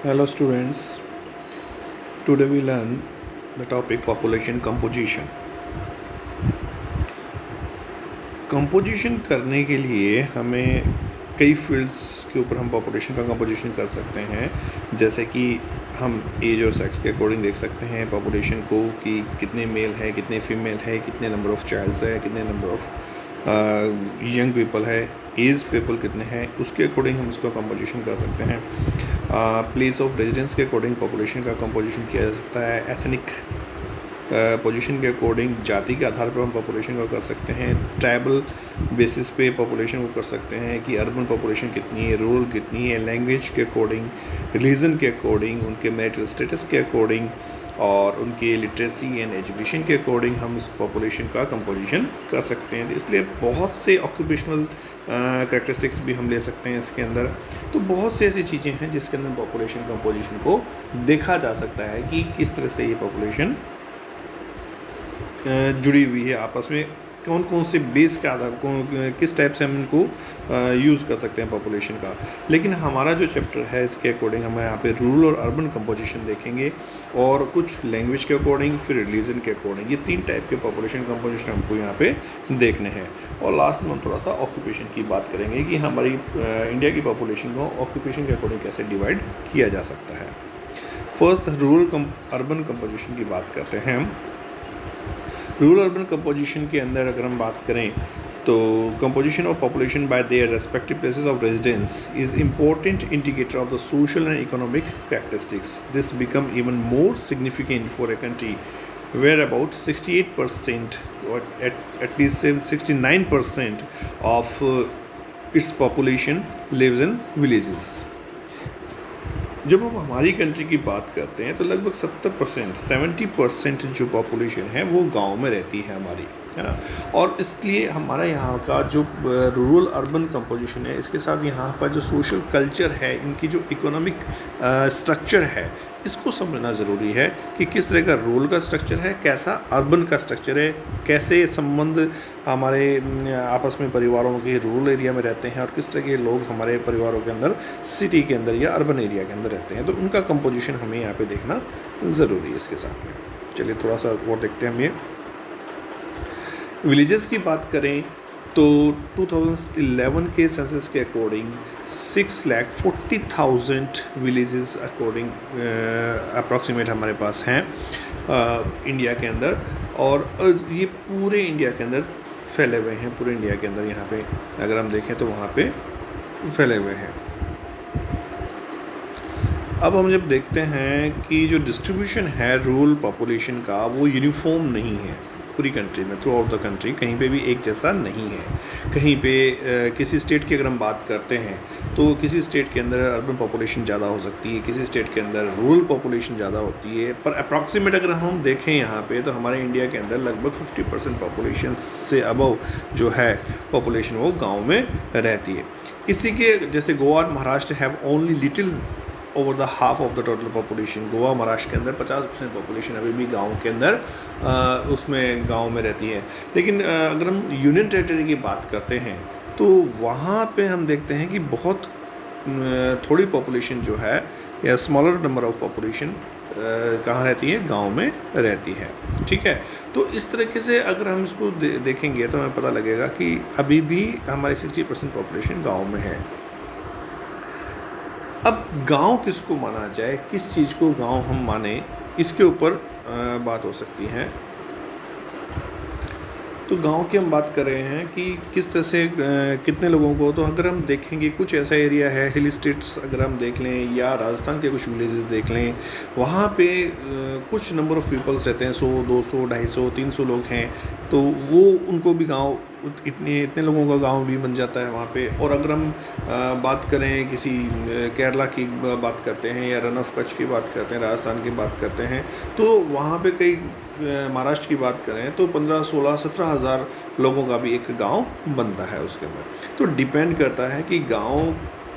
Hello students, today we learn the topic population composition. Composition करने के लिए हमें कई फील्ड्स के ऊपर हम पॉपुलेशन का कंपोजिशन कर सकते हैं, जैसे कि हम एज और सेक्स के अकॉर्डिंग देख सकते हैं पॉपुलेशन को कि कितने मेल है, कितने फीमेल है, कितने नंबर ऑफ़ चाइल्ड्स है, कितने नंबर ऑफ़ यंग पीपल है, एज पीपल कितने हैं, उसके अकॉर्डिंग हम उसका कंपोजिशन कर सकते हैं. प्लेस ऑफ रेजिडेंस के अकॉर्डिंग पॉपुलेशन का कंपोजिशन किया जा सकता है. एथनिक पोजीशन के अकॉर्डिंग जाति के आधार पर हम पॉपुलेशन को कर सकते हैं. ट्राइबल बेसिस पे पॉपुलेशन को कर सकते हैं कि अर्बन पॉपुलेशन कितनी है, रूरल कितनी है. लैंग्वेज के अकॉर्डिंग, रिलीजन के अकॉर्डिंग, उनके मैरिटल स्टेटस के अकॉर्डिंग और उनके लिटरेसी एंड एजुकेशन के अकॉर्डिंग हम इस पॉपुलेशन का कंपोजिशन कर सकते हैं. इसलिए बहुत से ऑक्यूपेशनल करैक्टरिस्टिक्स भी हम ले सकते हैं इसके अंदर. तो बहुत से ऐसी चीज़ें हैं जिसके अंदर पॉपुलेशन कंपोजिशन को देखा जा सकता है कि किस तरह से ये पॉपुलेशन जुड़ी हुई है आपस में, कौन कौन से बेस के आधार को किस टाइप से हम इनको यूज़ कर सकते हैं पॉपुलेशन का. लेकिन हमारा जो चैप्टर है इसके अकॉर्डिंग हम यहाँ पे रूरल और अर्बन कंपोजिशन देखेंगे और कुछ लैंग्वेज के अकॉर्डिंग, फिर रिलीजन के अकॉर्डिंग. ये 3 टाइप के पॉपुलेशन कंपोजिशन हमको यहाँ पे देखने हैं. और लास्ट में हम थोड़ा सा ऑक्यूपेशन की बात करेंगे कि हमारी इंडिया की पॉपुलेशन को ऑक्यूपेशन के अकॉर्डिंग कैसे डिवाइड किया जा सकता है. फर्स्ट रूरल अर्बन कंपोजिशन की बात करते हैं हम. रूरल अर्बन कंपोजिशन के अंदर अगर हम बात करें तो composition of population bye their respective places of residence is important indicator of the social and economic characteristics. This become even more significant for a country where about 68% or at least 69% of its population lives in villages. जब हम हमारी country की बात करते हैं तो लगभग 70% जो पॉपुलेशन है वो गांव में रहती है हमारी, है ना. और इसलिए हमारा यहाँ का जो रूरल अर्बन कंपोजिशन है, इसके साथ यहाँ पर जो सोशल कल्चर है, इनकी जो इकोनॉमिक स्ट्रक्चर है, इसको समझना ज़रूरी है कि किस तरह का रूरल का स्ट्रक्चर है, कैसा अर्बन का स्ट्रक्चर है, कैसे संबंध हमारे आपस में परिवारों के रूरल एरिया में रहते हैं और किस तरह के लोग हमारे परिवारों के अंदर सिटी के अंदर या अर्बन एरिया के अंदर रहते हैं. तो उनका कंपोजिशन हमें यहाँ पे देखना ज़रूरी है इसके साथ में. चलिए थोड़ा सा और देखते हैं हम. ये विलेजेस की बात करें तो 2011 के सेंसस के अकॉर्डिंग 6,40,000 विलेजेस अकॉर्डिंग अप्रॉक्सीमेट हमारे पास हैं इंडिया के अंदर. और ये पूरे इंडिया के अंदर फैले हुए हैं. पूरे इंडिया के अंदर यहाँ पे अगर हम देखें तो वहाँ पे फैले हुए हैं. अब हम जब देखते हैं कि जो डिस्ट्रीब्यूशन है रूरल पॉपुलेशन का वो यूनिफॉर्म नहीं है पूरी कंट्री में, थ्रू आउट द कंट्री कहीं पे भी एक जैसा नहीं है. कहीं पे किसी स्टेट की अगर हम बात करते हैं तो किसी स्टेट के अंदर अर्बन पॉपुलेशन ज़्यादा हो सकती है, किसी स्टेट के अंदर रूरल पॉपुलेशन ज़्यादा होती है. पर अप्रॉक्सीमेट अगर हम देखें यहाँ पे तो हमारे इंडिया के अंदर लगभग 50% पॉपुलेशन से अबव जो है पॉपुलेशन वो गाँव में रहती है. इसी के जैसे गोवा और Maharashtra have only little over the half of the total population. Goa Maharashtra के अंदर 50% पॉपुलेशन अभी भी गाँव के अंदर उसमें गाँव में रहती है. लेकिन अगर हम यूनियन टेरिटरी की बात करते हैं तो वहाँ पे हम देखते हैं कि बहुत थोड़ी पॉपुलेशन जो है या स्मॉलर नंबर ऑफ पॉपुलेशन कहाँ रहती है, गांव में रहती है. ठीक है. तो इस तरीके से अगर हम इसको देखेंगे तो हमें पता लगेगा कि अभी भी हमारी 60% पॉपुलेशन गांव में है. अब गांव किसको माना जाए, किस चीज़ को गांव हम माने, इसके ऊपर बात हो सकती है. तो गांव की हम बात कर रहे हैं कि किस तरह से कितने लोगों को. तो अगर हम देखेंगे कुछ ऐसा एरिया है, हिल स्टेट्स अगर हम देख लें या राजस्थान के कुछ विलेजेस देख लें, वहाँ पे कुछ नंबर ऑफ़ पीपल्स रहते हैं, 100, 200, 250, 300 लोग हैं. तो वो उनको भी गांव इतने लोगों का गांव भी बन जाता है वहाँ पे. और अगर हम बात करें किसी केरला की बात करते हैं या रन ऑफ कच्छ की बात करते हैं, राजस्थान की बात करते हैं, तो वहाँ पे कई महाराष्ट्र की बात करें तो 15, 16, 17 हज़ार लोगों का भी एक गांव बनता है उसके अंदर. तो डिपेंड करता है कि गांव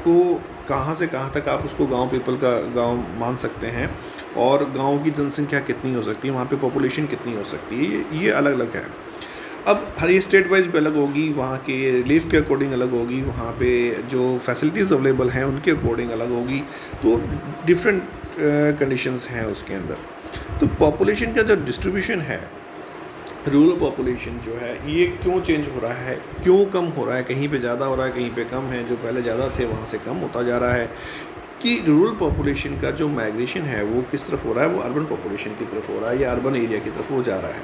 को कहाँ से कहाँ तक आप उसको गांव पीपल का गांव मान सकते हैं और गांव की जनसंख्या कितनी हो सकती है, वहाँ पे पॉपुलेशन कितनी हो सकती है, ये अलग अलग है. अब हर ये स्टेट वाइज भी अलग होगी, वहाँ के रिलीफ के अकॉर्डिंग अलग होगी, वहाँ पे जो फैसिलिटीज़ अवेलेबल हैं उनके अकॉर्डिंग अलग होगी, तो डिफरेंट कंडीशंस हैं उसके अंदर। तो पॉपुलेशन का जो डिस्ट्रीब्यूशन है, रूरल पॉपुलेशन जो है ये क्यों चेंज हो रहा है, क्यों कम हो रहा है, कहीं पे ज़्यादा हो रहा है, कहीं पे कम है, जो पहले ज़्यादा थे वहाँ से कम होता जा रहा है, कि रूरल पॉपुलेशन का जो माइग्रेशन है वो किस तरफ हो रहा है, वो अर्बन पॉपुलेशन की तरफ हो रहा है या अर्बन एरिया की तरफ वो जा रहा है।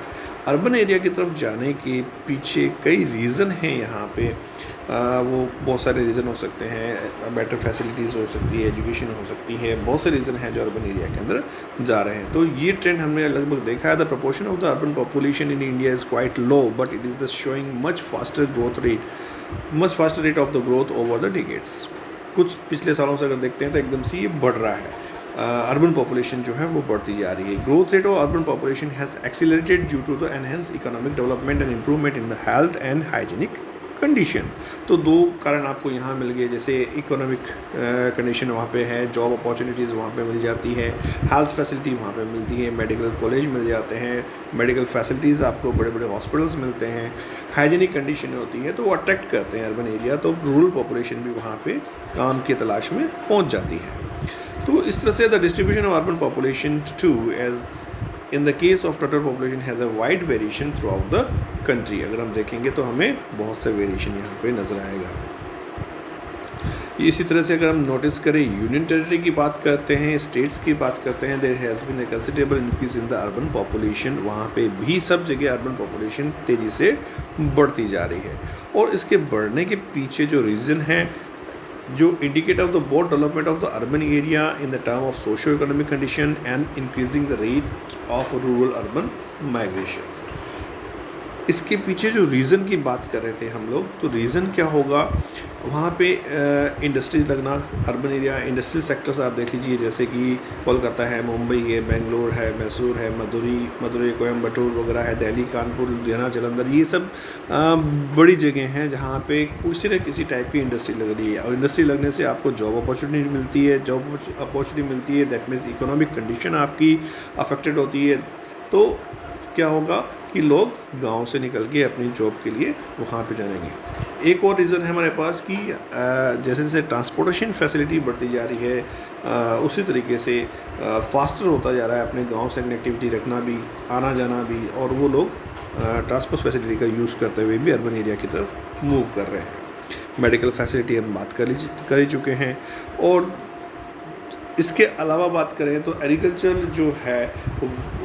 अर्बन एरिया की तरफ जाने के पीछे कई रीज़न हैं यहाँ पे, वो बहुत सारे रीज़न हो सकते हैं, बेटर फैसिलिटीज़ हो सकती है, एजुकेशन हो सकती है, बहुत से रीज़न हैं जो अर्बन एरिया के अंदर जा रहे हैं। तो ये ट्रेंड हमने लगभग देखा है। The proportion of the urban population in India is quite low, but it is the showing much faster rate of the growth over the decades. कुछ पिछले सालों से अगर देखते हैं तो एकदम से ये बढ़ रहा है, अर्बन पॉपुलेशन जो है वो बढ़ती जा रही है। Growth rate of urban population has accelerated due to the enhance economic development and improvement in the health and hygienic condition. तो दो कारण आपको यहाँ मिल गए, जैसे इकोनॉमिक कंडीशन वहाँ पे है, जॉब अपॉर्चुनिटीज़ वहाँ पे मिल जाती है, हेल्थ फैसिलिटी वहाँ पे मिलती है, मेडिकल कॉलेज मिल जाते हैं, मेडिकल फैसिलिटीज़ आपको बड़े बड़े हॉस्पिटल्स मिलते हैं, हाइजीनिक कंडीशन होती है, तो वो अट्रैक्ट करते हैं अर्बन एरिया। तो रूरल पॉपुलेशन भी वहाँ पे काम की तलाश में पहुँच जाती है। तो इस तरह से the distribution of urban population to as in the case of total population has a wide variation throughout the country. अगर हम देखेंगे तो हमें बहुत से वेरिएशन यहाँ पे नज़र आएगा। इसी तरह से अगर हम नोटिस करें, यूनियन टेरिटरी की बात करते हैं, स्टेट्स की बात करते हैं, there has been a considerable increase in the urban population. वहाँ पे भी सब जगह अर्बन पॉपुलेशन तेज़ी से बढ़ती जा रही है, और इसके बढ़ने के पीछे जो रीज़न है, जो indicate of the both development of the urban area in the term of socio-economic condition and increasing the rate of rural urban migration। इसके पीछे जो रीज़न की बात कर रहे थे हम लोग, तो रीज़न क्या होगा, वहाँ पे इंडस्ट्रीज लगना, अर्बन एरिया इंडस्ट्रियल सेक्टर्स आप देख लीजिए, जैसे कि कोलकाता है, मुंबई है, बेंगलोर है, मैसूर है, मदुरई कोयम्बटूर वगैरह है, दिल्ली, कानपुर, लुधियाना, जालंधर, ये सब बड़ी जगह हैं जहाँ पे किसी न किसी टाइप की इंडस्ट्री लग रही है, और इंडस्ट्री लगने से आपको जॉब अपॉर्चुनिटी मिलती है, दैट मीन्स इकोनॉमिक कंडीशन आपकी अफेक्टेड होती है। तो क्या होगा कि लोग गांव से निकल के अपनी जॉब के लिए वहाँ पे जाएंगे। एक और रीज़न है हमारे पास कि जैसे जैसे ट्रांसपोर्टेशन फैसिलिटी बढ़ती जा रही है, उसी तरीके से फास्टर होता जा रहा है अपने गांव से कनेक्टिविटी रखना भी, आना जाना भी, और वो लोग ट्रांसपोर्ट फैसिलिटी का यूज़ करते हुए भी अर्बन एरिया की तरफ मूव कर रहे हैं। मेडिकल फैसिलिटी हम बात कर ही चुके हैं। और इसके अलावा बात करें तो एग्रीकल्चर जो है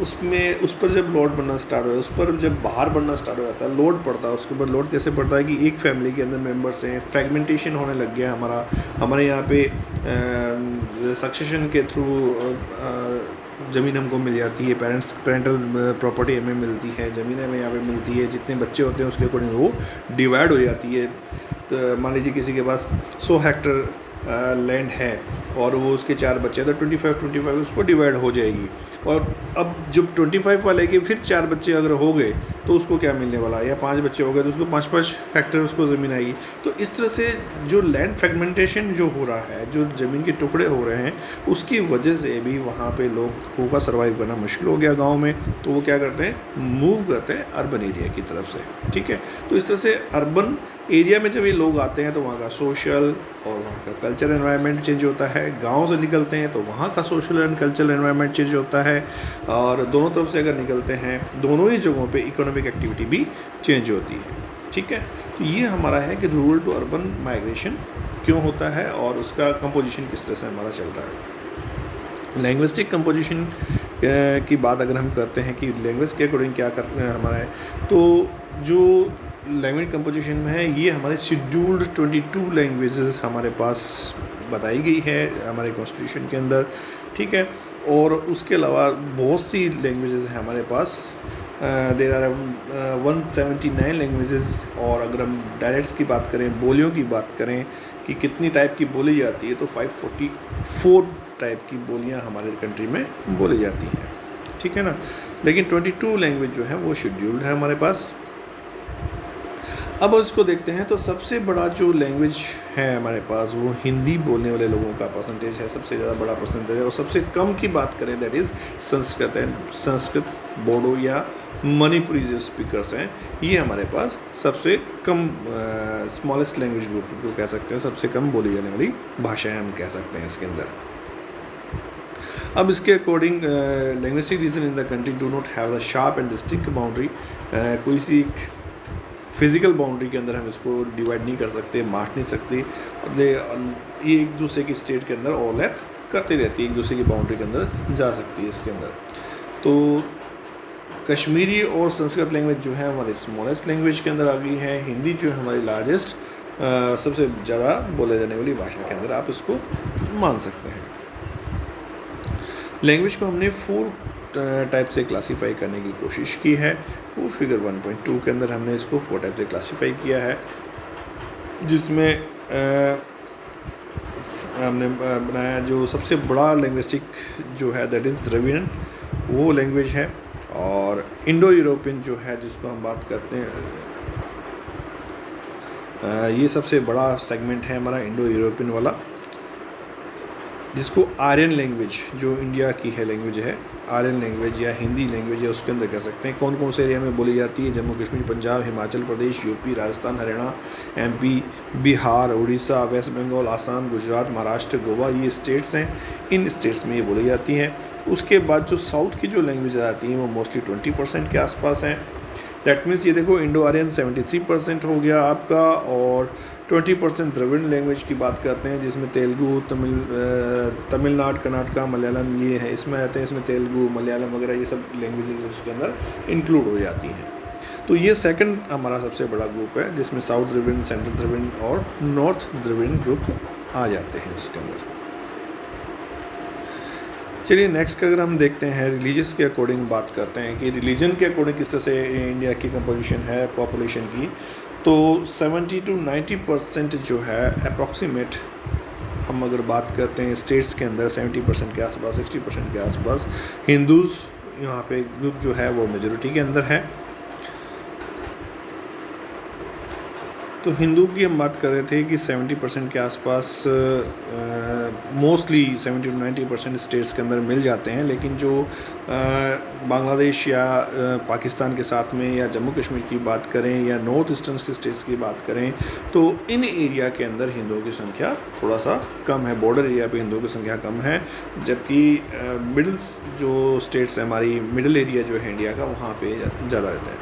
उसमें, उस पर जब लोड बढ़ना स्टार्ट हो, उस पर जब बाहर बढ़ना स्टार्ट हो जाता है, लोड पड़ता है, उसके ऊपर लोड कैसे पड़ता है कि एक फैमिली के अंदर मेंबर्स हैं, फ्रेगमेंटेशन होने लग गया हमारे यहाँ पे सक्सेशन के थ्रू ज़मीन हमको मिल जाती है, पेरेंटल प्रॉपर्टी हमें मिलती है, ज़मीन हमें यहाँ पे मिलती है, जितने बच्चे होते हैं उसके अकॉर्डिंग वो डिवाइड हो जाती है। तो मान लीजिए किसी के पास 100 हेक्टर लैंड है और वो उसके 4 बच्चे हैं, तो 25 उसको डिवाइड हो जाएगी। और अब जब 25 वाले के फिर 4 बच्चे अगर हो गए तो उसको क्या मिलने वाला है, या 5 बच्चे हो गए तो उसको 5-5 हेक्टर उसको ज़मीन आएगी। तो इस तरह से जो लैंड फ्रेगमेंटेशन जो हो रहा है, जो ज़मीन के टुकड़े हो रहे हैं, उसकी वजह से भी वहाँ पे लोगों का सर्वाइव करना मुश्किल हो गया गाँव में। तो वो क्या करते हैं, मूव करते हैं अर्बन एरिया की तरफ से। ठीक है, तो इस तरह से अर्बन एरिया में जब ये लोग आते हैं तो वहाँ का सोशल और वहाँ का कल्चर एनवायरनमेंट चेंज होता है। गांव से निकलते हैं तो वहाँ का social and cultural environment change होता है, और दोनों तरफ से अगर निकलते हैं, दोनों ही जगहों पे इकोनॉमिक एक्टिविटी भी चेंज होती है। ठीक है, तो ये हमारा है कि रूरल टू अर्बन माइग्रेशन क्यों होता है और उसका कंपोजिशन किस तरह से हमारा चलता है। लैंग्विस्टिक कंपोजिशन की बात अगर हम करते हैं कि लैंग्वेज के अकॉर्डिंग क्या हमारा है, तो जो लैंग्वेज कंपोजिशन में है, ये हमारे शेड्यूल्ड 22 लैंग्वेजेस हमारे पास बताई गई है हमारे कॉन्स्टिट्यूशन के अंदर। ठीक है, और उसके अलावा बहुत सी लैंग्वेजेस हैं हमारे पास, देयर आर 179 लैंग्वेजेस। और अगर हम डायलेक्ट्स की बात करें, बोलियों की बात करें कि कितनी टाइप की बोली जाती है, तो 544 टाइप की बोलियां हमारे कंट्री में बोली जाती हैं। ठीक है ना, लेकिन 22 लैंग्वेज जो है वो शेड्यूल्ड है हमारे पास। अब इसको देखते हैं तो सबसे बड़ा जो लैंग्वेज है हमारे पास वो हिंदी बोलने वाले लोगों का परसेंटेज है, सबसे ज़्यादा बड़ा परसेंटेज है। और सबसे कम की बात करें दैट इज़ संस्कृत है। संस्कृत, बोडो या मणिपुरी जो स्पीकर्स हैं ये हमारे पास सबसे कम स्मॉलेस्ट लैंग्वेज ग्रुप को कह सकते हैं, सबसे कम बोली जाने वाली भाषा है हम कह सकते हैं इसके अंदर। अब इसके according linguistic region in the country do not have the sharp and distinct boundary. कोई सी फिजिकल बाउंड्री के अंदर हम इसको डिवाइड नहीं कर सकते, बांट नहीं सकते। ये एक दूसरे की स्टेट के अंदर ओवरलैप करते रहती है, एक दूसरे की बाउंड्री के अंदर जा सकती है इसके अंदर। तो कश्मीरी और संस्कृत लैंग्वेज जो है हमारे स्मॉलेस्ट लैंग्वेज के अंदर आ गई है। हिंदी जो है हमारी लार्जेस्ट सबसे ज़्यादा बोले जाने वाली भाषा के अंदर आप इसको मान सकते हैं। लैंग्वेज को हमने 4 टाइप से क्लासीफाई करने की कोशिश की है। वो फिगर 1.2 के अंदर हमने इसको 4 टाइप से क्लासीफाई किया है, जिसमें हमने बनाया जो सबसे बड़ा लैंग्विस्टिक जो है दैट इज़ द्रविड़न, वो लैंग्वेज है। और इंडो यूरोपियन जो है जिसको हम बात करते हैं, ये सबसे बड़ा सेगमेंट है हमारा इंडो यूरोपियन वाला, जिसको आर्यन लैंग्वेज जो इंडिया की है लैंग्वेज है, आर्यन लैंग्वेज या हिंदी लैंग्वेज है उसके अंदर कह सकते हैं। कौन कौन से एरिया में बोली जाती है? Jammu Kashmir, Punjab, Himachal Pradesh, UP, Rajasthan, Haryana, MP, Bihar, Orissa, West Bengal, Assam, Gujarat, Maharashtra, Goa, ये स्टेट्स हैं। इन स्टेट्स में ये बोली जाती हैं। उसके बाद जो साउथ की जो लैंग्वेज आती हैं वो मोस्टली 20% के आसपास हैं। दैट मीन्स ये देखो इंडो आर्यन 73% हो गया आपका, और 20% द्रविड़ लैंग्वेज की बात करते हैं जिसमें तेलुगु, तमिलनाडु, कर्नाटका, मलयालम ये है, इसमें आते हैं। इसमें तेलुगु, मलयालम वगैरह ये सब लैंग्वेजेस उसके अंदर इंक्लूड हो जाती हैं। तो ये सेकंड हमारा सबसे बड़ा ग्रुप है जिसमें साउथ द्रविड़, सेंट्रल द्रविड़ और नॉर्थ द्रविड़ ग्रुप आ जाते हैं उसके अंदर। चलिए नेक्स्ट अगर हम देखते हैं रिलीजियस के अकॉर्डिंग बात करते हैं कि रिलीजन के अकॉर्डिंग किस तरह से इंडिया की कंपोजिशन है पॉपुलेशन की, तो 70 to 90% जो है अप्रॉक्सीमेट हम अगर बात करते हैं स्टेट्स के अंदर 70% के आसपास, 60% के आसपास हिंदूज़ यहाँ पे ग्रुप जो है वो मेजॉरिटी के अंदर है। तो हिंदू की हम बात कर रहे थे कि 70% के आसपास मोस्टली 70 to 90% स्टेट्स के अंदर मिल जाते हैं। लेकिन जो बांग्लादेश या पाकिस्तान के साथ में या जम्मू कश्मीर की बात करें या नॉर्थ ईस्टर्न के स्टेट्स की बात करें तो इन एरिया के अंदर हिंदुओं की संख्या थोड़ा सा कम है। बॉर्डर एरिया पे हिंदुओं की संख्या कम है, जबकि मिडिल जो स्टेट्स है हमारी मिडिल एरिया जो है इंडिया का वहाँ पे ज़्यादा रहता है।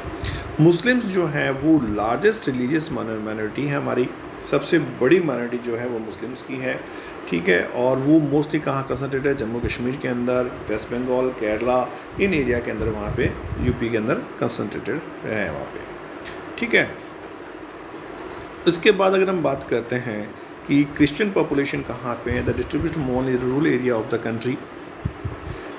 मुस्लिम्स जो है वो लार्जेस्ट रिलीजियस माइनॉरिटी है हमारी, सबसे बड़ी माइनॉरिटी जो है वो मुस्लिम्स की है, ठीक है। और वो मोस्टली कहाँ कंसंट्रेटेड है? जम्मू कश्मीर के अंदर, वेस्ट बंगाल, केरला, इन एरिया के अंदर, वहाँ पे यूपी के अंदर कंसंट्रेटेड है वहाँ पे, ठीक है। इसके बाद अगर हम बात करते हैं कि क्रिश्चियन पॉपुलेशन कहाँ पे है, the distribution more in rural area of the country.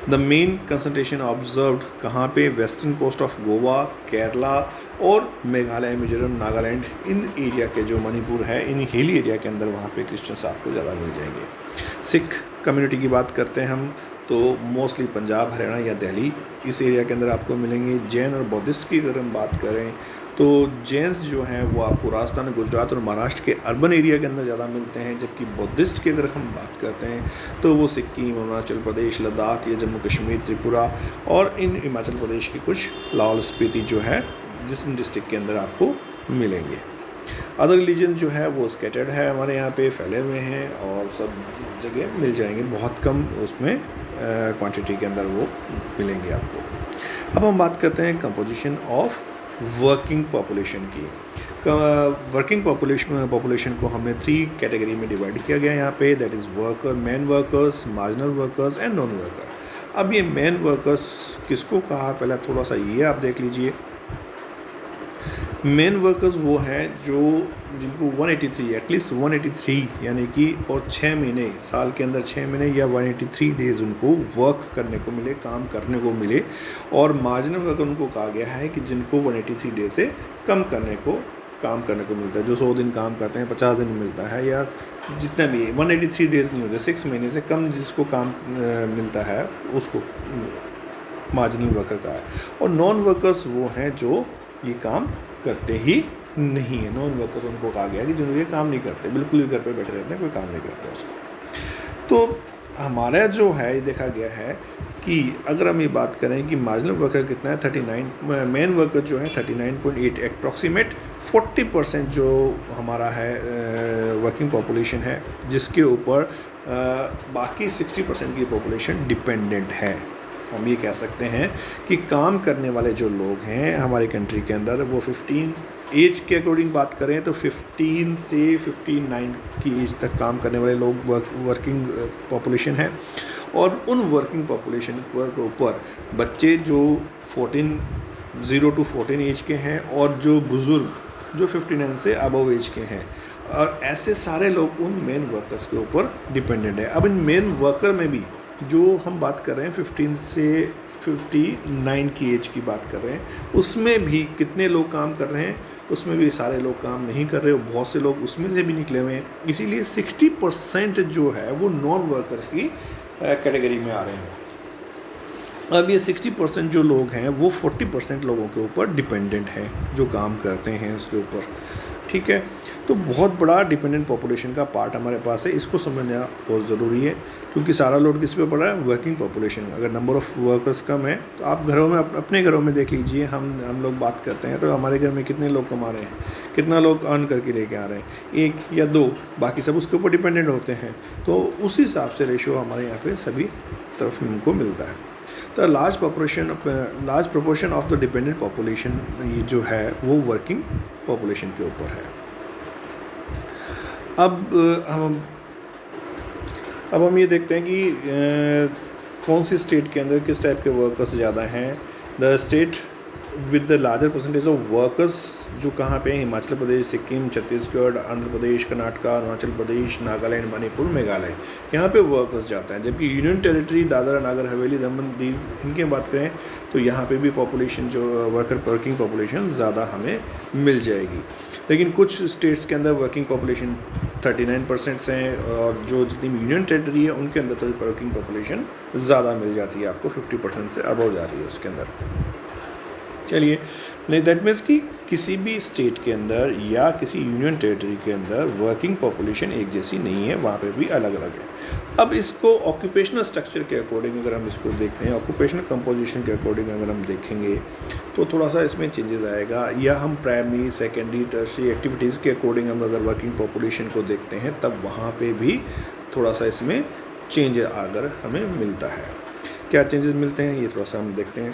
The main concentration observed कहाँ पे? Western coast of Goa, Kerala और मेघालय, मिजोरम, नागालैंड, इन एरिया के जो मणिपुर है इन हिल एरिया के अंदर वहाँ पे क्रिश्चियंस आपको ज़्यादा मिल जाएंगे। सिख कम्युनिटी की बात करते हैं हम तो मोस्टली पंजाब, हरियाणा या दिल्ली इस एरिया के अंदर आपको मिलेंगे। जैन और बौद्धिस्ट की अगर हम बात करें तो जैन्स जो हैं वो आपको राजस्थान, गुजरात और महाराष्ट्र के अर्बन एरिया के अंदर ज़्यादा मिलते हैं। जबकि बौद्धिस्ट की अगर हम बात करते हैं तो वो सिक्किम, अरुणाचल प्रदेश, लद्दाख या जम्मू कश्मीर, त्रिपुरा और इन हिमाचल प्रदेश की कुछ लाहौल स्पीति जो है जिस डिस्ट्रिक्ट के अंदर आपको मिलेंगे। अदर रिलीजन जो है वो स्कैटर्ड है हमारे यहाँ पे, फैले हुए हैं और सब जगह मिल जाएंगे, बहुत कम उसमें क्वांटिटी के अंदर वो मिलेंगे आपको। अब हम बात करते हैं कंपोजिशन ऑफ वर्किंग पॉपुलेशन की। वर्किंग पॉपुलेशन को हमने 3 कैटेगरी में डिवाइड किया गया यहाँ पे, that is worker, man workers, marginal workers and non worker. अब ये मैन वर्कर्स किसको कहा, पहले थोड़ा सा ये आप देख लीजिए। मेन वर्कर्स वो हैं जो जिनको 183 एटलीस्ट 183 यानी कि और 6 महीने साल के अंदर 6 महीने या 183 डेज़ उनको वर्क करने को मिले, काम करने को मिले। और मार्जिनल वर्कर उनको कहा गया है कि जिनको 183 डे से कम काम करने को मिलता है, जो 100 दिन काम करते हैं 50 दिन मिलता है या जितना भी 183 डेज़ नहीं होते, 6 महीने से कम जिसको काम मिलता है उसको मार्जिनल वर्कर कहा है। और नॉन वर्कर्स वो हैं जो ये काम करते ही नहीं है। नॉन वर्कर्स उनको कहा गया कि जो ये काम नहीं करते, बिल्कुल भी घर पे बैठे रहते हैं, कोई काम नहीं करते उसको। तो हमारा जो है ये देखा गया है कि अगर हम ये बात करें कि मार्जिनल वर्कर कितना है 39, मेन वर्कर जो है 39.8, अप्रॉक्सीमेट 40% जो हमारा है वर्किंग पॉपुलेशन है, जिसके ऊपर बाकी 60% की पॉपुलेशन डिपेंडेंट है। हम ये कह सकते हैं कि काम करने वाले जो लोग हैं हमारी कंट्री के अंदर, वो 15 एज के अकॉर्डिंग बात करें तो 15 से 59 की एज तक काम करने वाले लोग वर्किंग पॉपुलेशन है। और उन वर्किंग पॉपुलेशन के ऊपर बच्चे जो 0 to 14 एज के हैं, और जो बुज़ुर्ग जो 59 से अबव एज के हैं, और ऐसे सारे लोग उन मेन वर्कर्स के ऊपर डिपेंडेंट है। अब इन मेन वर्कर में भी जो हम बात कर रहे हैं 15 से 59 की एज की बात कर रहे हैं, उसमें भी कितने लोग काम कर रहे हैं, उसमें भी सारे लोग काम नहीं कर रहे, बहुत से लोग उसमें से भी निकले हुए हैं। इसीलिए 60% जो है वो नॉन वर्कर्स की कैटेगरी में आ रहे हैं। अब ये 60% जो लोग हैं वो 40% लोगों के ऊपर डिपेंडेंट हैं जो काम करते हैं उसके ऊपर, ठीक है। तो बहुत बड़ा डिपेंडेंट पॉपुलेशन का पार्ट हमारे पास है, इसको समझना बहुत ज़रूरी है, क्योंकि सारा लोड किस पे पड़ रहा है, वर्किंग पॉपुलेशन। अगर नंबर ऑफ़ वर्कर्स कम है तो आप घरों में अपने घरों में देख लीजिए, हम लोग बात करते हैं तो हमारे घर में कितने लोग कमा रहे हैं, कितना लोग अर्न करके लेके आ रहे हैं, 1 या 2, बाकी सब उसके ऊपर डिपेंडेंट होते हैं। तो उस हिसाब से रेशो हमारे यहाँ पे सभी तरफ हमको मिलता है। तो large proportion of the dependent population ये जो है वो वर्किंग पॉपुलेशन के ऊपर है। अब हम ये देखते हैं कि कौन सी स्टेट के अंदर किस टाइप के वर्कर्स ज़्यादा हैं। The state with the larger percentage of workers जो कहाँ पे हैं, हिमाचल प्रदेश, सिक्किम, छत्तीसगढ़, आंध्र प्रदेश, कर्नाटका, अरुणाचल प्रदेश, नागालैंड, मणिपुर, मेघालय, यहाँ पे वर्कर्स जाता है। जबकि यूनियन टेरिटरी, दादरा नगर हवेली, दमन दीव, इनकी बात करें तो यहाँ पे भी पॉपुलेशन जो वर्किंग पॉपुलेशन ज़्यादा हमें मिल जाएगी। लेकिन कुछ स्टेट्स के अंदर वर्किंग पॉपुलेशन 39% हैं, और जो जितनी यूनियन टेरिटरी है उनके अंदर तो वर्किंग पॉपुलेशन ज़्यादा मिल जाती है, आपको 50% से अबव जा रही है उसके अंदर। चलिए, नहीं दैट मीन्स कि किसी भी स्टेट के अंदर या किसी यूनियन टेरिटरी के अंदर वर्किंग पॉपुलेशन एक जैसी नहीं है, वहाँ पे भी अलग अलग है। अब इसको ऑक्यूपेशनल स्ट्रक्चर के अकॉर्डिंग अगर हम इसको देखते हैं, ऑक्यूपेशनल कंपोजिशन के अकॉर्डिंग अगर हम देखेंगे तो थोड़ा सा इसमें चेंजेस आएगा। या हम प्राइमरी, सेकेंडरी, टर्शियरी एक्टिविटीज़ के अकॉर्डिंग हम अगर वर्किंग पॉपुलेशन को देखते हैं तब वहाँ पर भी थोड़ा सा इसमें चेंज अगर हमें मिलता है। क्या चेंजेस मिलते हैं ये थोड़ा सा हम देखते हैं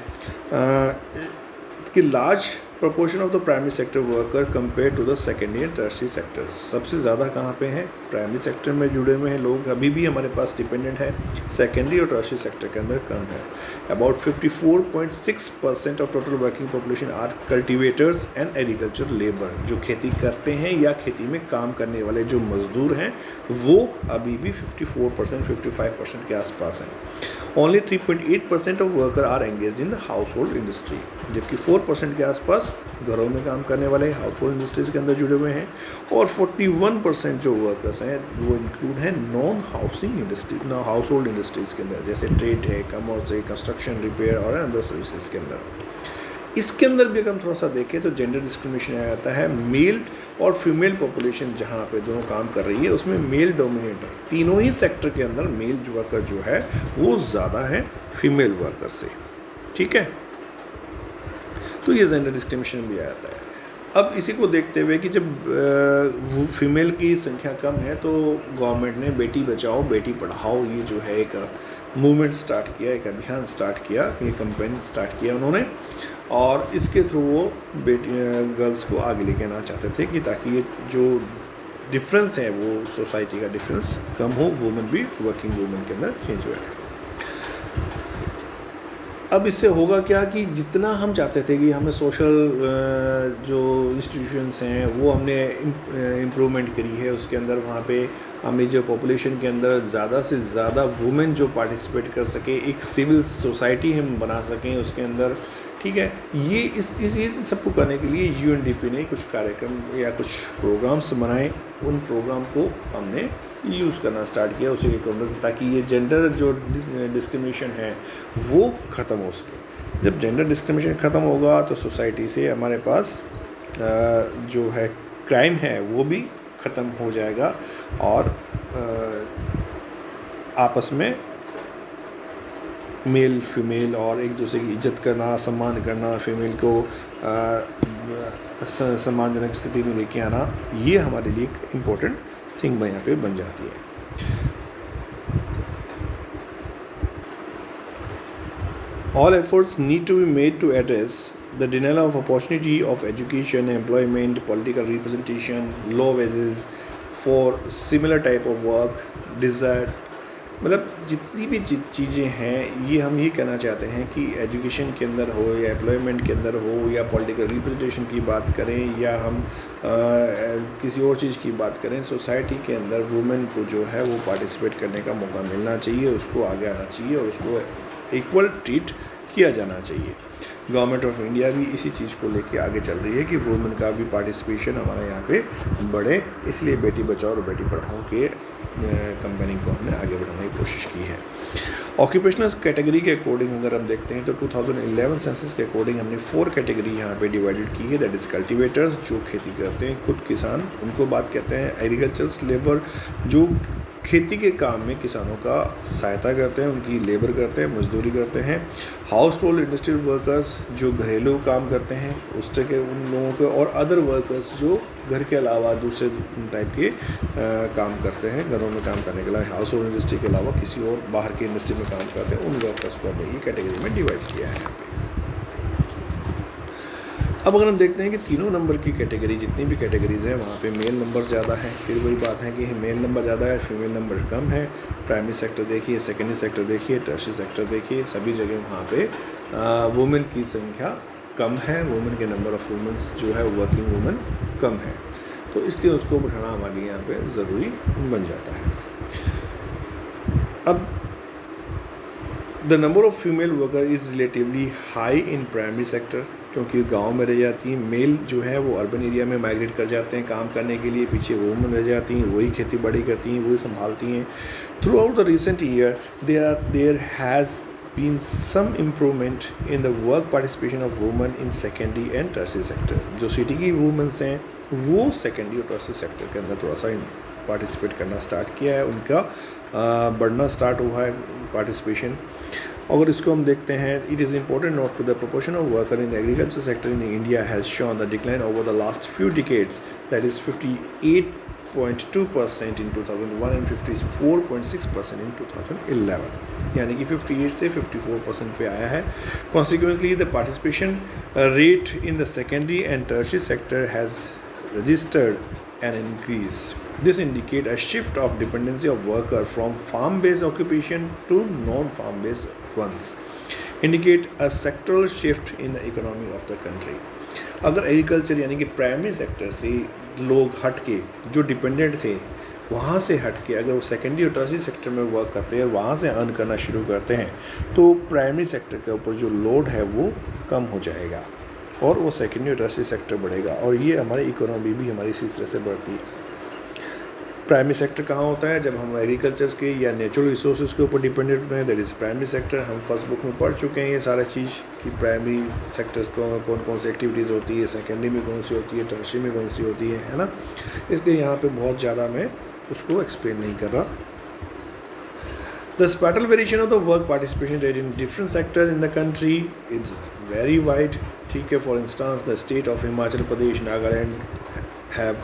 कि large proportion of the primary sector worker compare to the secondary and tertiary sectors. सबसे ज़्यादा कहाँ पे हैं, प्राइमरी सेक्टर में जुड़े हुए हैं लोग, अभी भी हमारे पास डिपेंडेंट है। सेकेंडरी और टर्शियरी सेक्टर के अंदर कम है। About 54.6% of total working population are cultivators and agriculture labour, जो खेती करते हैं या खेती में काम करने वाले जो मजदूर हैं वो अभी भी 54%, 55% के आसपास हैं। Only 3.8% of worker are engaged in the household industry, जबकि 4% के आसपास घरों में काम करने वाले हाउस होल्ड इंडस्ट्रीज़ के अंदर जुड़े हुए हैं। और 41% जो वर्कर्स हैं वो इंक्लूड हैं non housing industry, house hold industries के अंदर, जैसे ट्रेड है, कॉमर्स है, कंस्ट्रक्शन, रिपेयर और अदर सर्विसेज के अंदर। इसके अंदर भी अगर हम थोड़ा सा देखें तो जेंडर डिस्क्रिमिनेशन आ जाता है। मेल और फीमेल पॉपुलेशन जहाँ पे दोनों काम कर रही है उसमें मेल डोमिनेट है। तीनों ही सेक्टर के अंदर मेल वर्कर जो है वो ज़्यादा है फीमेल वर्कर से, ठीक है। तो ये जेंडर डिस्क्रिमिनेशन भी आ जाता है। अब इसी को देखते हुए कि जब फीमेल की संख्या कम है तो गवर्नमेंट ने बेटी बचाओ बेटी पढ़ाओ ये जो है एक मूवमेंट स्टार्ट किया, एक अभियान स्टार्ट किया, ये कैंपेन स्टार्ट किया उन्होंने, और इसके थ्रू वो गर्ल्स को आगे लेके आना चाहते थे कि ताकि ये जो डिफरेंस है वो सोसाइटी का डिफरेंस कम हो, वुमेन भी वर्किंग वुमेन के अंदर चेंज हुआ है। अब इससे होगा क्या कि जितना हम चाहते थे कि हमें सोशल जो इंस्टीट्यूशंस हैं वो हमने इम्प्रूवमेंट करी है उसके अंदर, वहाँ पे हमें जो पॉपुलेशन के अंदर ज़्यादा से ज़्यादा वुमेन जो पार्टिसिपेट कर सके, एक सिविल सोसाइटी हम बना सकें उसके अंदर, ठीक है। ये इस सबको करने के लिए यूएनडीपी ने कुछ कार्यक्रम या कुछ प्रोग्राम्स बनाए, उन प्रोग्राम को हमने यूज़ करना स्टार्ट किया उसी के अकॉर्डिंग, ताकि ये जेंडर जो डिस्क्रिमिनेशन है वो ख़त्म हो सके। जब जेंडर डिस्क्रिमिनेशन ख़त्म होगा तो सोसाइटी से हमारे पास जो है क्राइम है वो भी ख़त्म हो जाएगा और आपस में मेल फीमेल और एक दूसरे की इज्जत करना, सम्मान करना, फीमेल को सम्मानजनक स्थिति में लेके आना, ये हमारे लिए एक इम्पोर्टेंट थिंग यहाँ पे बन जाती है। All efforts need to be made to address the denial of opportunity of education, employment, political representation, low wages for similar type of work, desired मतलब जितनी भी चीज़ें हैं ये हम ये कहना चाहते हैं कि एजुकेशन के अंदर हो या एम्प्लॉयमेंट के अंदर हो या पॉलिटिकल रिप्रेजेंटेशन की बात करें या हम किसी और चीज़ की बात करें, सोसाइटी के अंदर वुमेन को जो है वो पार्टिसिपेट करने का मौका मिलना चाहिए, उसको आगे आना चाहिए और उसको इक्वल ट्रीट किया जाना चाहिए। गवर्नमेंट ऑफ इंडिया भी इसी चीज़ को लेके आगे चल रही है कि वुमेन का भी पार्टिसिपेशन हमारे यहाँ पे बढ़े, इसलिए बेटी बचाओ और बेटी पढ़ाओ के कंपेनिंग को हमने आगे बढ़ाने की कोशिश की है। ऑक्यूपेशनल कैटेगरी के अकॉर्डिंग अगर हम देखते हैं तो 2011 सेंसस के अकॉर्डिंग हमने 4 कैटेगरी यहाँ पे डिवाइडेड की है। दैट इज़ कल्टिवेटर्स जो खेती करते हैं, खुद किसान उनको बात कहते हैं, एग्रीकल्चर्स लेबर जो खेती के काम में किसानों का सहायता करते हैं, उनकी लेबर करते हैं, मजदूरी करते हैं, हाउस होल्ड इंडस्ट्रियल वर्कर्स जो घरेलू काम करते हैं उस तरह के उन लोगों के, और अदर वर्कर्स जो घर के अलावा दूसरे टाइप के काम करते हैं, घरों में काम करने के अलावा हाउस होल्ड इंडस्ट्री के अलावा किसी और बाहर की इंडस्ट्री में काम करते हैं, उन वर्कर्स को हमने ये कैटेगरी में डिवाइड किया है। अब अगर हम देखते हैं कि तीनों नंबर की कैटेगरी जितनी भी कैटेगरीज़ हैं वहाँ पे मेल नंबर ज़्यादा है, फिर वही बात है कि मेल नंबर ज़्यादा है, फीमेल नंबर कम है। प्राइमरी सेक्टर देखिए, सेकेंडरी सेक्टर देखिए, टर्शियरी सेक्टर देखिए, सभी जगह वहाँ पे वुमेन की संख्या कम है, वुमेन के नंबर ऑफ़ वुमेंस जो है वर्किंग वुमेन कम है, तो इसलिए उसको बढ़ाना हमारे यहाँ पे ज़रूरी बन जाता है। अब the number of female worker is relatively high in primary sector, क्योंकि गांव में रह जाती हैं। मेल जो है वो अर्बन एरिया में माइग्रेट कर जाते हैं काम करने के लिए, पीछे वुमेन रह जाती हैं, वही खेती बाड़ी करती हैं, वही संभालती हैं। Throughout the recent year there has been some improvement in the work participation of women in secondary and tertiary sector. जो सिटी की वुमेन्स हैं वो सेकेंडरी और टर्शियरी सेक्टर के अंदर थोड़ा सा पार्टिसिपेट करना स्टार्ट किया है, उनका बढ़ना स्टार्ट हुआ है पार्टिसिपेशन। अगर इसको हम देखते हैं, it is important note to the proportion of worker in agriculture sector in India has shown the decline over the last few decades, that is 58.2% in 2001 and 54.6% in 2011, यानी कि 58 से 54% पे आया है। Consequently the participation rate in the secondary and tertiary sector has registered an increase. This indicates a shift of dependency of worker from farm-based occupation to non-farm-based ones. Indicate a sectoral shift in the economy of the country. अगर agriculture यानी कि primary sector से लोग हट के जो dependent थे वहाँ से हट के अगर वो सेकेंडरी और टर्शियरी सेक्टर में वर्क करते हैं, वहाँ से अर्न करना शुरू करते हैं, तो प्राइमरी सेक्टर के ऊपर जो लोड है वो कम हो जाएगा और वो सेकेंडरी और टर्शियरी सेक्टर बढ़ेगा, और ये हमारी इकोनॉमी भी हमारी इसी तरह से बढ़ती है। प्राइमरी सेक्टर कहाँ होता है? जब हम एग्रीकल्चर के या नेचुरल रिसोर्सेज के ऊपर डिपेंडेंट होते हैं, दैट इज़ प्राइमरी सेक्टर। हम फर्स्ट बुक में पढ़ चुके हैं ये सारा चीज़ कि प्राइमरी सेक्टर्स को कौन कौन सी एक्टिविटीज़ होती है, सेकेंडरी में कौन सी होती है, टर्शियरी में कौन सी होती है ना। इसलिए यहाँ पे बहुत ज़्यादा मैं उसको एक्सप्लेन नहीं कर रहा। The spatial variation of the work participation rate in different sectors in the country is very wide. ठीक है, for instance, the state of Himachal Pradesh, Nagaland have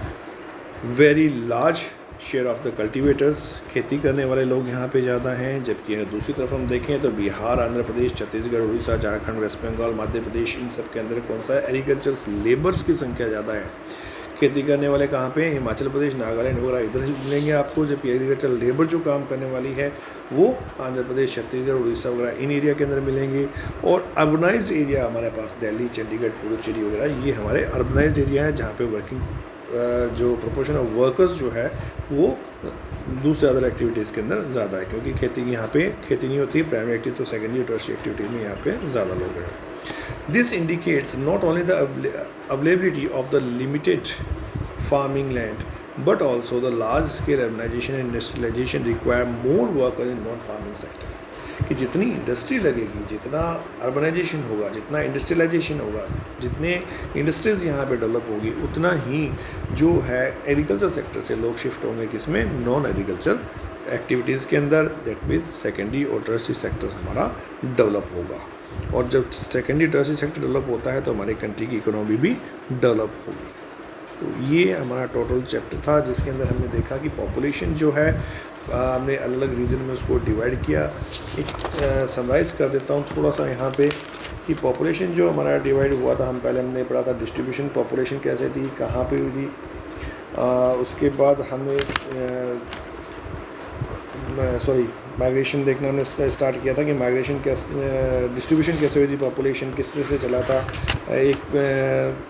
very large share of the cultivators, खेती करने वाले लोग यहाँ पे ज़्यादा हैं, जबकि अगर दूसरी तरफ हम देखें तो बिहार, आंध्र प्रदेश, छत्तीसगढ़, उड़ीसा, झारखंड, वेस्ट बंगाल, मध्य प्रदेश, इन सब के अंदर कौन सा है? एग्रीकल्चर्स लेबर्स की संख्या ज़्यादा है। खेती करने वाले कहाँ पे? हिमाचल प्रदेश, नागालैंड वगैरह इधर मिलेंगे आपको, जबकि एग्रीकल्चर लेबर जो काम करने वाली है वो आंध्र प्रदेश, छत्तीसगढ़, उड़ीसा वगैरह इन एरिया के अंदर मिलेंगे। और अर्बनाइज्ड एरिया हमारे पास दिल्ली, चंडीगढ़, पुडुचेरी वगैरह, ये हमारे अर्बनाइज्ड एरिया है जहाँ पे वर्किंग जो प्रोपोर्शन ऑफ वर्कर्स जो है वो दूसरे अदर एक्टिविटीज़ के अंदर ज़्यादा है, क्योंकि खेती की यहाँ पे खेती नहीं होती, प्राइमरी एक्टिविटी तो सेकेंडरी और टर्शियरी एक्टिविटी में यहाँ पे ज़्यादा लोग हैं। This indicates not only the availability of the limited farming land but also the large scale urbanization and industrialization require more workers in non-farming sector। कि जितनी इंडस्ट्री लगेगी, जितना अर्बनाइजेशन होगा, जितना इंडस्ट्रियलाइजेशन होगा, जितने इंडस्ट्रीज़ यहाँ पे डेवलप होगी, उतना ही जो है एग्रीकल्चर सेक्टर से लोग शिफ्ट होंगे किसमें, नॉन एग्रीकल्चर एक्टिविटीज़ के अंदर। दैट मीन्स सेकेंडरी और टर्सरी सेक्टर्स हमारा डेवलप होगा, और जब सेकेंडरी टर्सरी सेक्टर डेवलप होता है तो हमारी कंट्री की इकोनॉमी भी डेवलप होगी। तो ये हमारा टोटल चैप्टर था जिसके अंदर हमने देखा कि पॉपुलेशन जो है हमने अलग अलग रीजन में उसको डिवाइड किया। एक समराइज़ कर देता हूँ थोड़ा सा यहाँ पे कि पॉपुलेशन जो हमारा डिवाइड हुआ था, हम पहले हमने पढ़ा था डिस्ट्रीब्यूशन पॉपुलेशन कैसे थी, कहाँ पे हुई थी। उसके बाद हमें माइग्रेशन देखना हमने इसका स्टार्ट किया था कि माइग्रेशन कैसे, डिस्ट्रीब्यूशन कैसे हुई थी, पॉपुलेशन किस तरह से चला था। एक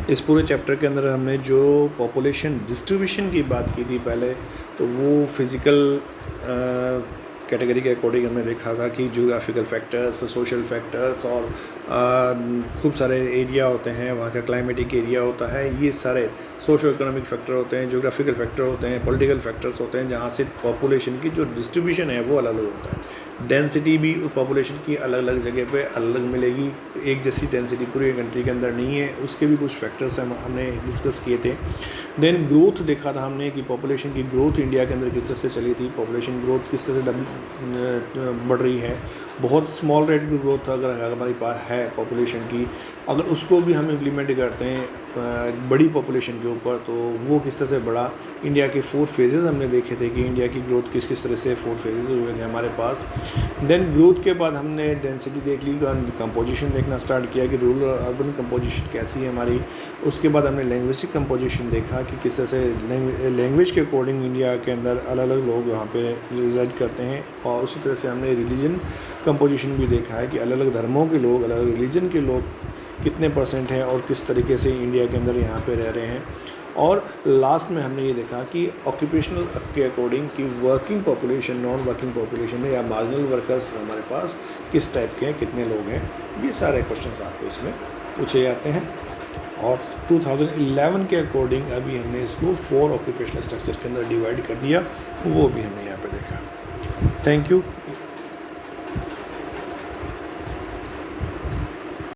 इस पूरे चैप्टर के अंदर हमने जो पॉपुलेशन डिस्ट्रीब्यूशन की बात की थी पहले, तो वो फिज़िकल कैटेगरी के अकॉर्डिंग हमने देखा था कि ज्योग्राफिकल फैक्टर्स, सोशल फैक्टर्स और खूब सारे एरिया होते हैं, वहाँ का क्लाइमेटिक एरिया होता है, ये सारे सोशो इकोनॉमिक फैक्टर होते हैं, ज्योग्राफिकल फैक्टर होते हैं, पॉलिटिकल फैक्टर्स होते हैं, जहाँ से पॉपुलेशन की जो डिस्ट्रीब्यूशन है वो अलग अलग होता है। डेंसिटी भी पॉपुलेशन की अलग अलग जगह पे अलग अलग मिलेगी, एक जैसी डेंसिटी पूरी कंट्री के अंदर नहीं है। उसके भी कुछ फैक्टर्स हमने डिस्कस किए थे। देन ग्रोथ देखा था हमने कि पॉपुलेशन की ग्रोथ इंडिया के अंदर किस तरह से चली थी, पॉपुलेशन ग्रोथ किस तरह से बढ़ रही है। बहुत स्मॉल रेट की ग्रोथ अगर हमारे पास है पॉपुलेशन की, अगर उसको भी हम इम्प्लीमेंट करते हैं बड़ी पॉपुलेशन के ऊपर, तो वो किस तरह से बढ़ा। इंडिया के 4 फेजेस हमने देखे थे कि इंडिया की ग्रोथ किस किस तरह से 4 फेजेस हुए थे हमारे पास। देन ग्रोथ के बाद हमने डेंसिटी देख ली, कंपोजिशन देखना स्टार्ट किया कि रूरल और अर्बन कंपोजिशन कैसी है हमारी। उसके बाद हमने लैंग्वेस्टिक कंपोजिशन देखा कि किस तरह से लैंग्वेज के अकॉर्डिंग इंडिया के अंदर अलग अलग लोग यहाँ पे रिजाइड करते हैं। और उसी तरह से हमने रिलीजन कंपोजिशन भी देखा है कि अलग अलग धर्मों के लोग, अलग अलग रिलीजन के लोग कितने % हैं और किस तरीके से इंडिया के अंदर यहाँ पे रह रहे हैं। और लास्ट में हमने ये देखा कि ऑक्यूपेशनल के अकॉर्डिंग कि working population, non working population में या मार्जिनल वर्कर्स हमारे पास किस टाइप के हैं, कितने लोग हैं, ये सारे क्वेश्चंस आपको इसमें पूछे जाते हैं। और 2011 के अकॉर्डिंग अभी हमने इसको 4 ऑक्यूपेशनल स्ट्रक्चर के अंदर डिवाइड कर दिया, वो भी हमने यहाँ पे देखा। Thank you.